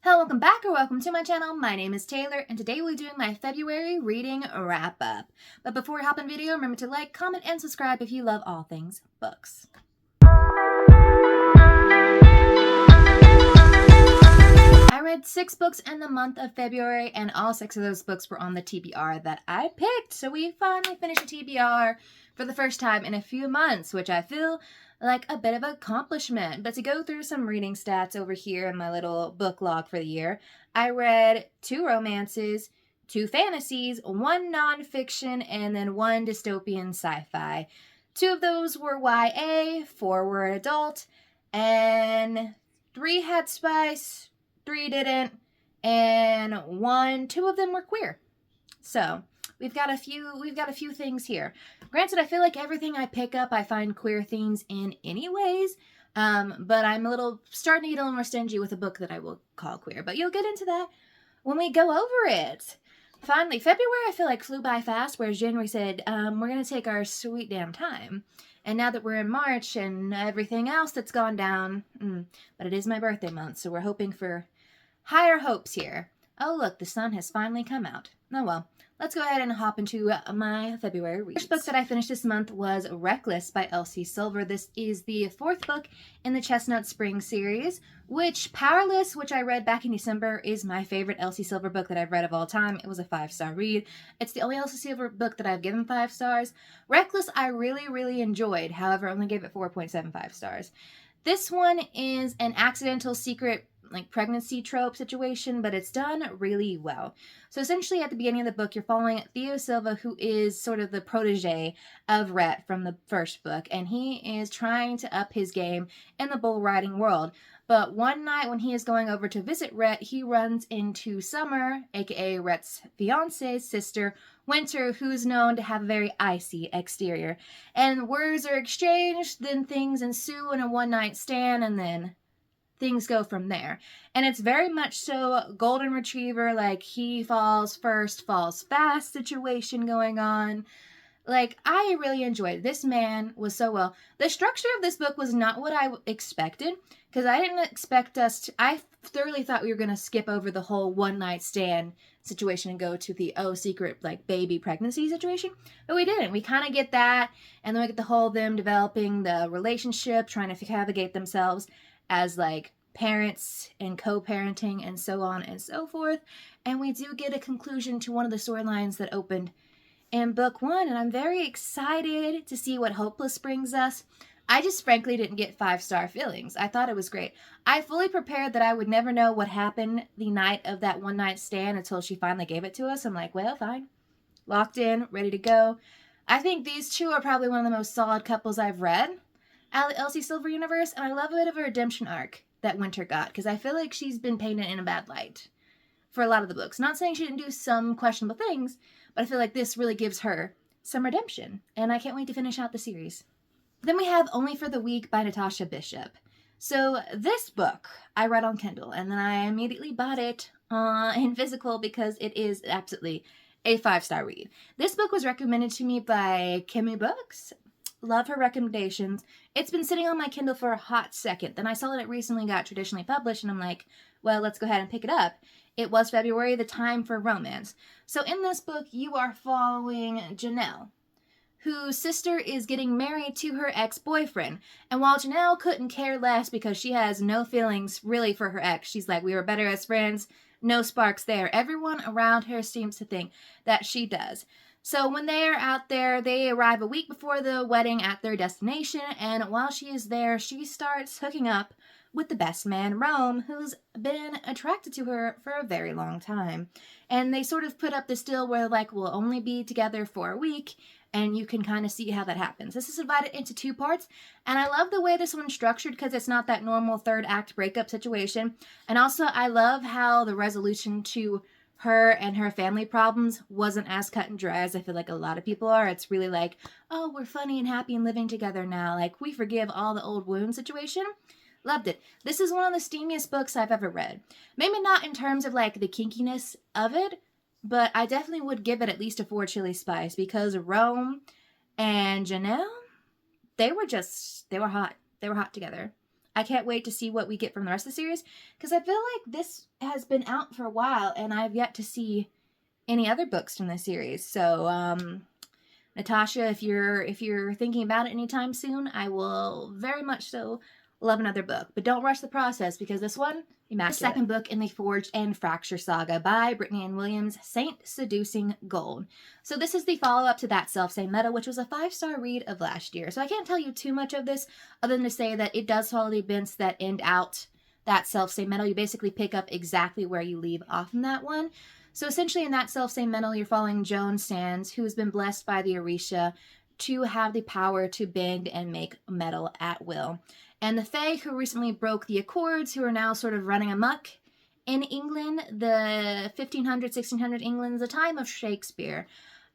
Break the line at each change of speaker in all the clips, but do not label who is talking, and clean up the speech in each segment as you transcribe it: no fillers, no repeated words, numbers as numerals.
Hello, welcome back or welcome to my channel. My name is Taylor and today we'll be doing my February reading wrap up. But before we hop in video, remember to like, comment, and subscribe if you love all things books. I read 6 books in the month of February and all 6 of those books were on the TBR that I picked. So we finally finished a TBR for the first time in a few months, which I feel like a bit of an accomplishment. But to go through some reading stats over here in my little book log for the year, I read 2 romances, 2 fantasies, 1 nonfiction, and then 1 dystopian sci-fi. 2 of those were YA, 4 were adult, and 3 had spice, 3 didn't, and 2 of them were queer. So we've got a few things here. Granted, I feel like everything I pick up I find queer themes in anyways, but I'm starting to get a little more stingy with a book that I will call queer, but you'll get into that when we go over it. Finally, February I feel like flew by fast, whereas January said, we're going to take our sweet damn time. And now that we're in March and everything else that's gone down, but it is my birthday month, so we're hoping for higher hopes here. Oh look, the sun has finally come out. Oh well. Let's go ahead and hop into my February reads. The first book that I finished this month was Reckless by Elsie Silver. This is the 4th book in the Chestnut Spring series, which Powerless, which I read back in December, is my favorite Elsie Silver book that I've read of all time. It was a 5-star read. It's the only Elsie Silver book that I've given 5 stars. Reckless I really enjoyed, however, I only gave it 4.75 stars. This one is an accidental secret pregnancy trope situation, but it's done really well. So essentially at the beginning of the book, you're following Theo Silva, who is sort of the protege of Rhett from the first book, and he is trying to up his game in the bull riding world. But one night when he is going over to visit Rhett, he runs into Summer, aka Rhett's fiance's sister, Winter, who's known to have a very icy exterior. And words are exchanged, then things ensue in a one-night stand, and then things go from there. And it's very much so golden retriever, like he falls first, falls fast situation going on. Like, I really enjoyed it. This man was so well. The structure of this book was not what I expected, because I didn't expect I thoroughly thought we were going to skip over the whole one-night stand situation and go to the secret baby pregnancy situation, but we didn't. We kind of get that, and then we get the whole them developing the relationship, trying to navigate themselves as parents and co-parenting and so on and so forth. And we do get a conclusion to one of the storylines that opened in book 1, and I'm very excited to see what Hopeless brings us. I just frankly didn't get 5-star feelings. I thought it was great. I fully prepared that I would never know what happened the night of that one-night stand until she finally gave it to us. I'm like, well, fine. Locked in, ready to go. I think these 2 are probably one of the most solid couples I've read out of the Elsie Silver universe, and I love a bit of a redemption arc that Winter got, because I feel like she's been painted in a bad light for a lot of the books. Not saying she didn't do some questionable things, but I feel like this really gives her some redemption, and I can't wait to finish out the series. Then we have Only for the Weak by Natasha Bishop. So this book I read on Kindle, and then I immediately bought it in physical because it is absolutely a 5-star read. This book was recommended to me by Kimmy Books. Love her recommendations. It's been sitting on my Kindle for a hot second. Then I saw that it recently got traditionally published, and I'm like, well, let's go ahead and pick it up. It was February, the time for romance. So in this book, you are following Janelle, whose sister is getting married to her ex-boyfriend. And while Janelle couldn't care less because she has no feelings really for her ex, she's like, we were better as friends, no sparks there. Everyone around her seems to think that she does. So when they are out there, they arrive a week before the wedding at their destination, and while she is there, she starts hooking up with the best man, Rome, who's been attracted to her for a very long time. And they sort of put up this deal where, we'll only be together for a week, and you can kind of see how that happens. This is divided into 2 parts, and I love the way this one's structured because it's not that normal 3rd act breakup situation. And also, I love how the resolution to her and her family problems wasn't as cut and dry as I feel like a lot of people are. It's really like, oh, we're funny and happy and living together now. We forgive all the old wound situation. Loved it. This is one of the steamiest books I've ever read. Maybe not in terms of the kinkiness of it, but I definitely would give it at least a 4 chili spice because Rome and Janelle, they were hot. They were hot together. I can't wait to see what we get from the rest of the series, because I feel like this has been out for a while and I've yet to see any other books from the series. So, Natasha, if you're thinking about it anytime soon, I will very much so love another book. But don't rush the process, because this one, immaculate. The second book in the Forged and Fracture saga by Brittany Ann Williams, Saint-Seducing Gold. So this is the follow-up to That Selfsame Meadow, which was a 5-star read of last year. So I can't tell you too much of this, other than to say that it does follow the events that end out That Selfsame Meadow. You basically pick up exactly where you leave off in that one. So essentially in That Selfsame Meadow, you're following Joan Sands, who has been blessed by the Orisha to have the power to bend and make metal at will. And the Fae, who recently broke the Accords, who are now sort of running amok in England, the 1500, 1600 England, the time of Shakespeare,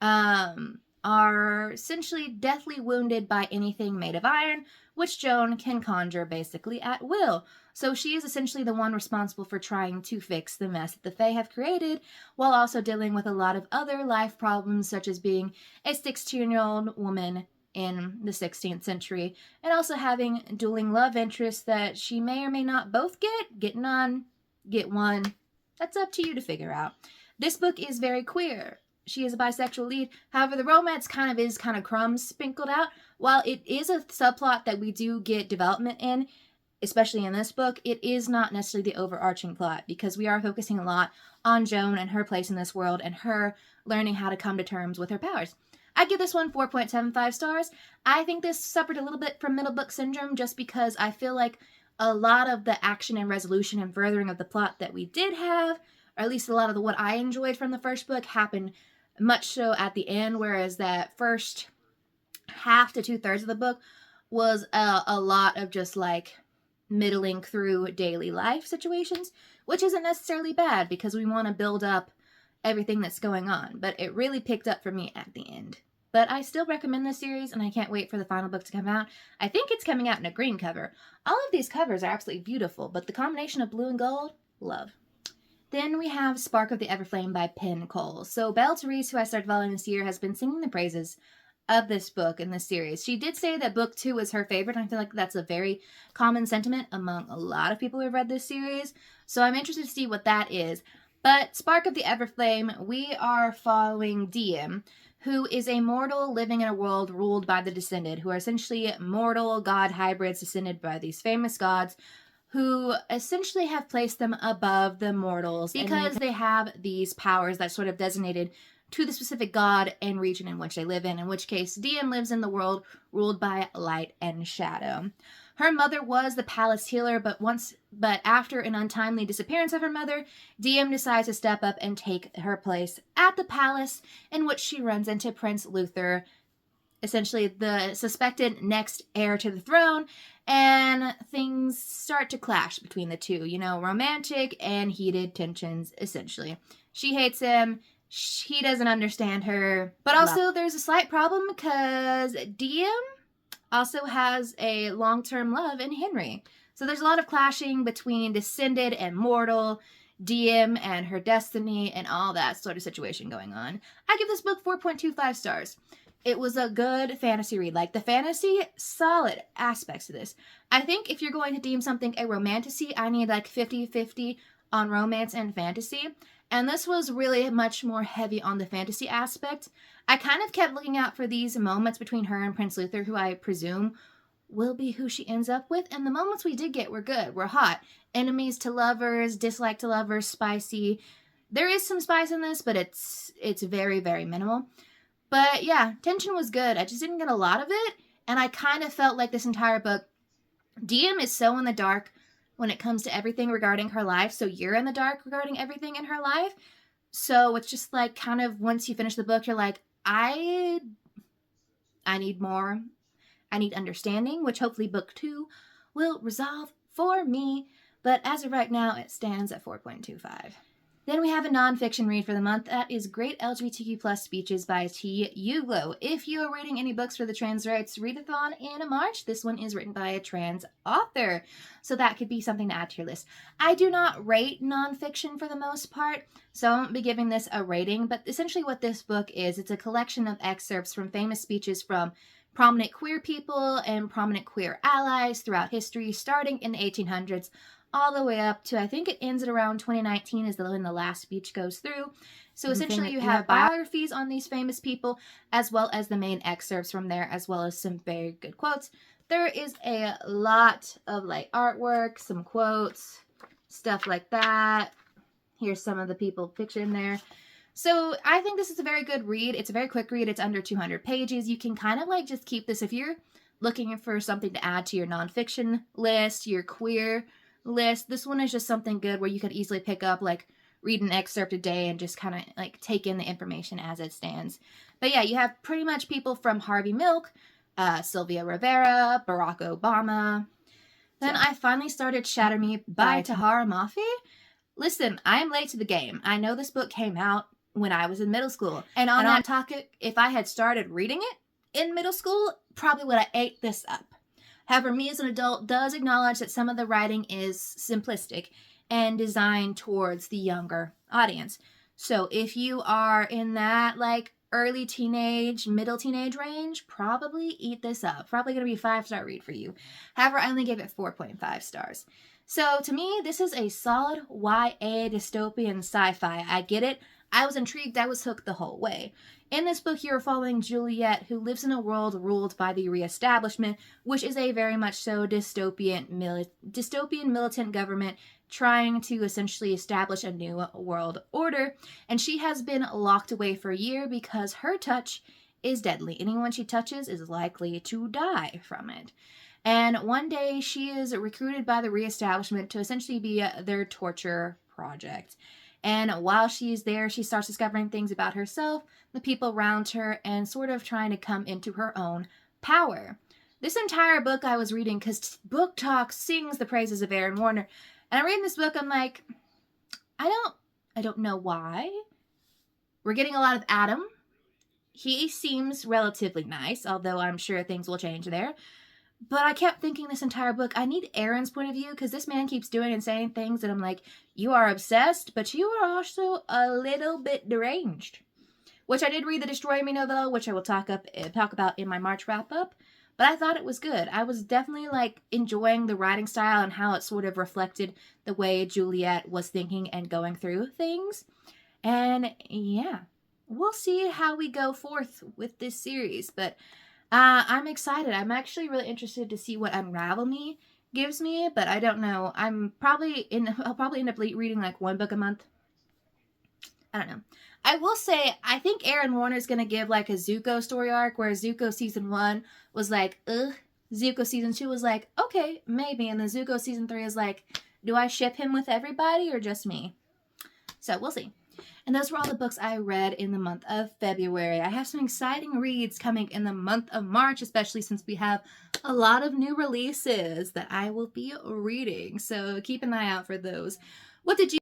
are essentially deathly wounded by anything made of iron, which Joan can conjure basically at will. So she is essentially the one responsible for trying to fix the mess that the Fae have created, while also dealing with a lot of other life problems, such as being a 16-year-old woman in the 16th century, and also having dueling love interests that she may or may not both get none, get one. That's up to you to figure out. This book is very queer. She is a bisexual lead. However, the romance is kind of crumbs sprinkled out. While it is a subplot that we do get development in, especially in this book, it is not necessarily the overarching plot, because we are focusing a lot on Joan and her place in this world and her learning how to come to terms with her powers. I give this one 4.75 stars. I think this suffered a little bit from middle book syndrome, just because I feel like a lot of the action and resolution and furthering of the plot that we did have, or at least a lot of what I enjoyed from the first book, happened much so at the end, whereas that first half to 2/3 of the book was a lot of just like middling through daily life situations, which isn't necessarily bad, because we want to build up everything that's going on. But it really picked up for me at the end. But I still recommend this series, and I can't wait for the final book to come out. I think it's coming out in a green cover. All of these covers are absolutely beautiful, but the combination of blue and gold, love. Then we have Spark of the Everflame by Penn Cole. So Belle Therese, who I started following this year, has been singing the praises of this book in this series. She did say that book 2 was her favorite, and I feel like that's a very common sentiment among a lot of people who have read this series. So I'm interested to see what that is. But Spark of the Everflame, we are following Diem, who is a mortal living in a world ruled by the Descended, who are essentially mortal god hybrids descended by these famous gods, who essentially have placed them above the mortals because they have these powers that sort of designated to the specific god and region in which they live in which case Diem lives in the world ruled by light and shadow. Her mother was the palace healer, but after an untimely disappearance of her mother, Diem decides to step up and take her place at the palace, in which she runs into Prince Luther, essentially the suspected next heir to the throne, and things start to clash between the two. You know, romantic and heated tensions, essentially. She hates him. He doesn't understand her. But also there's a slight problem, because Diem also has a long-term love in Henry. So there's a lot of clashing between Descended and mortal, Diem and her destiny, and all that sort of situation going on. I give this book 4.25 stars. It was a good fantasy read. Like, the fantasy, solid aspects to this. I think if you're going to deem something a romantasy, I need like 50-50 on romance and fantasy. And this was really much more heavy on the fantasy aspect. I kind of kept looking out for these moments between her and Prince Luther, who I presume will be who she ends up with. And the moments we did get were good, were hot. Enemies to lovers, dislike to lovers, spicy. There is some spice in this, but it's very, very minimal. But yeah, tension was good. I just didn't get a lot of it. And I kind of felt like this entire book, Diem is so in the dark when it comes to everything regarding her life. So you're in the dark regarding everything in her life. So it's just like, kind of, once you finish the book, you're like, I need more. I need understanding, which hopefully book 2 will resolve for me. But as of right now, it stands at 4.25. Then we have a nonfiction read for the month. That is Great LGBTQ Plus Speeches by T. Uglo. If you are reading any books for the trans rights readathon in March, this one is written by a trans author. So that could be something to add to your list. I do not rate nonfiction for the most part, so I won't be giving this a rating. But essentially what this book is, it's a collection of excerpts from famous speeches from prominent queer people and prominent queer allies throughout history, starting in the 1800s all the way up to, I think it ends at around 2019 is when the last speech goes through. So essentially you have biographies on these famous people, as well as the main excerpts from there, as well as some very good quotes. There is a lot of like artwork, some quotes, stuff like that. Here's some of the people pictured in there. So I think this is a very good read. It's a very quick read. It's under 200 pages. You can kind of like just keep this if you're looking for something to add to your nonfiction list, your queer list. This one is just something good where you could easily pick up, like read an excerpt a day and just kind of like take in the information as it stands. But yeah, you have pretty much people from Harvey Milk, Sylvia Rivera, Barack Obama. Then I finally started Shatter Me by Tahereh Mafi. Listen, I am late to the game. I know this book came out when I was in middle school. And on that topic, if I had started reading it in middle school, probably would have ate this up. However, me as an adult does acknowledge that some of the writing is simplistic and designed towards the younger audience. So if you are in that like early teenage, middle teenage range, probably eat this up. Probably going to be a 5-star read for you. However, I only gave it 4.5 stars. So to me, this is a solid YA dystopian sci-fi. I get it. I was intrigued. I was hooked the whole way. In this book, you're following Juliet, who lives in a world ruled by the reestablishment, which is a very much so dystopian militant government trying to essentially establish a new world order. And she has been locked away for a year because her touch is deadly. Anyone she touches is likely to die from it. And one day she is recruited by the reestablishment to essentially be their torture project. And while she's there, she starts discovering things about herself, the people around her, and sort of trying to come into her own power. This entire book I was reading, because Book Talk sings the praises of Aaron Warner, and I'm reading this book, I'm like, I don't know why. We're getting a lot of Adam. He seems relatively nice, although I'm sure things will change there. But I kept thinking this entire book, I need Aaron's point of view, because this man keeps doing and saying things that I'm like, you are obsessed, but you are also a little bit deranged. Which I did read the Destroy Me novella, which I will talk about in my March wrap-up. But I thought it was good. I was definitely like enjoying the writing style and how it sort of reflected the way Juliet was thinking and going through things. And yeah, we'll see how we go forth with this series. But I'm excited. I'm actually really interested to see what Unravel Me gives me, but I don't know. I'll probably end up reading like one book a month. I don't know. I will say, I think Aaron Warner's going to give like a Zuko story arc, where Zuko season 1 was like, ugh. Zuko season 2 was like, okay, maybe. And then Zuko season 3 is like, do I ship him with everybody or just me? So we'll see. And those were all the books I read in the month of February. I have some exciting reads coming in the month of March, especially since we have a lot of new releases that I will be reading. So keep an eye out for those. What did you